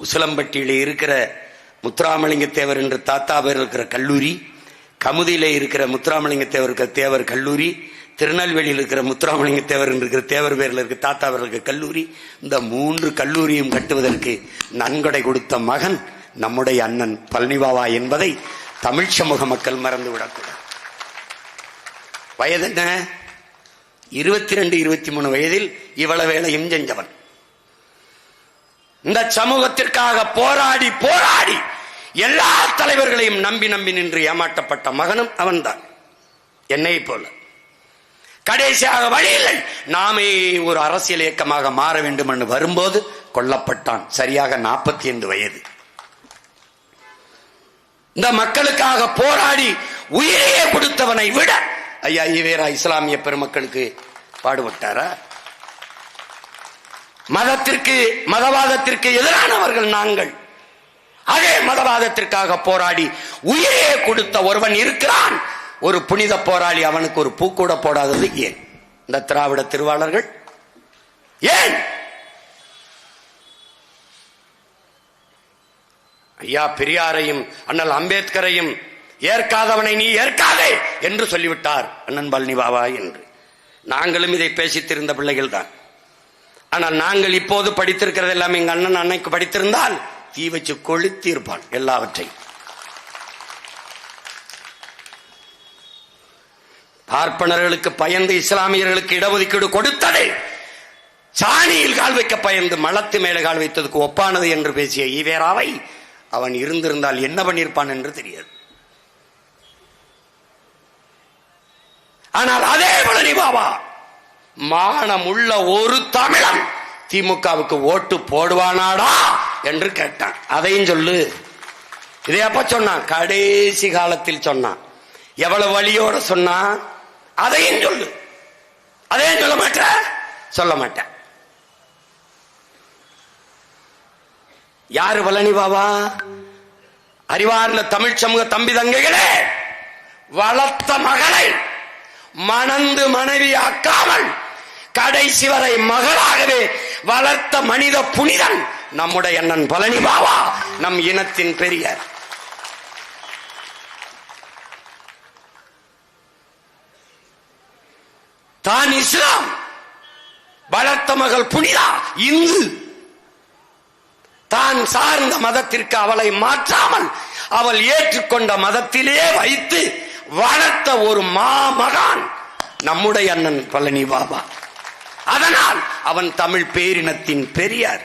உசிலம்பட்டியில இருக்கிற முத்துராமலிங்க தேவர் என்ற தாத்தா பேர் இருக்கிற கல்லூரி, கமுதியில இருக்கிற முத்துராமலிங்க தேவர் இருக்கிற தேவர் கல்லூரி, திருநெல்வேலியில் இருக்கிற முத்துராமலிங்க தேவர் இருக்கிற தேவர் பேரில் இருக்கிற தாத்தா பேர் இருக்கிற கல்லூரி, இந்த 3 கல்லூரியும் கட்டுவதற்கு நன்கொடை கொடுத்த மகன் நம்முடைய அண்ணன் பழனிபாபா என்பதை தமிழ் சமூக மக்கள் மறந்துவிடக்கூடாது. வயது என்ன? 22, 23 வயதில் இவ்வளவு வேலையும் செஞ்சவன். இந்த சமூகத்திற்காக போராடி போராடி எல்லா தலைவர்களையும் நம்பி நம்பி நின்று ஏமாற்றப்பட்ட மகனும் அவன்தான், என்னை போல. கடைசியாக வழியில்லை, நாமே ஒரு அரசியல் இயக்கமாக மாற வேண்டும் என்று வரும்போது கொல்லப்பட்டான். சரியாக 45 வயது. இந்த மக்களுக்காக போராடி உயிரையே கொடுத்தவனை விட ஐயா ஈவேரா இஸ்லாமிய பெருமக்களுக்கு பாடுபட்டாரா? மதத்திற்கு மதவாதத்திற்கு எதிரானவர்கள் நாங்கள். அதே மதவாதத்திற்காக போராடி உயிரையே கொடுத்த ஒருவன் இருக்கிறான், ஒரு புனித போராளி. அவனுக்கு ஒரு பூ கூட போடாதது ஏன்? இந்த திராவிட திருவாளர்கள் ஏன்? ஐயா பெரியாரையும் அண்ணல் அம்பேத்கரையும் ஏற்காதவனை நீ ஏற்காதே என்று சொல்லிவிட்டார் அண்ணன் பழனிபாபா என்று. நாங்களும் இதை பேசித்திருந்த பிள்ளைகள் தான். ஆனால் நாங்கள் இப்போது படித்திருக்கிறது எல்லாம் எங்க அண்ணன் அன்னைக்கு படித்திருந்தால் தீ வச்சு கொளுத்திருப்பான் எல்லாவற்றையும். பார்ப்பனர்களுக்கு பயந்து இஸ்லாமியர்களுக்கு இடஒதுக்கீடு கொடுத்ததை சாணியில் கால் வைக்க பயந்து மலத்து மேலே கால் வைத்ததுக்கு ஒப்பானது என்று பேசிய ஈவேராவை அவன் இருந்திருந்தால் என்ன பண்ணியிருப்பான் என்று தெரியாது. ஆனால் அதே பழனிபாபா மானம் உள்ள ஒரு தமிழன் திமுகவுக்கு ஓட்டு போடுவானாடா என்று கேட்டான். அதையும் சொல்லு. இதை அப்ப சொன்னான், கடைசி காலத்தில் சொன்னான். எவ்வளவு வழியோட சொன்னான், அதையும் சொல்லு. அதையும் சொல்ல மாட்ட, சொல்ல மாட்டேன். யாரு பழனிபாபா? அறிவார்ந்த தமிழ் சமூக தம்பி தங்கைகளே, வளர்த்த மகளை மணந்து மனைவியாக்காமல் கடைசி வரை மகளாகவே வளர்த்த மனித புனிதன் நம்முடைய அண்ணன் பழனிபாபா, நம் இனத்தின் பெரியர். தான் இஸ்லாம், வளர்த்த மகள் புனிதா இந்து. தான் சார்ந்த மதத்திற்கு அவளை மாற்றாமல் அவள் ஏற்றுக்கொண்ட மதத்திலே வைத்து வளர்த்த ஒரு மாமகான் நம்முடைய அண்ணன் பழனிபாபா. அதனால் அவன் தமிழ் பேரினத்தின் பெரியார்.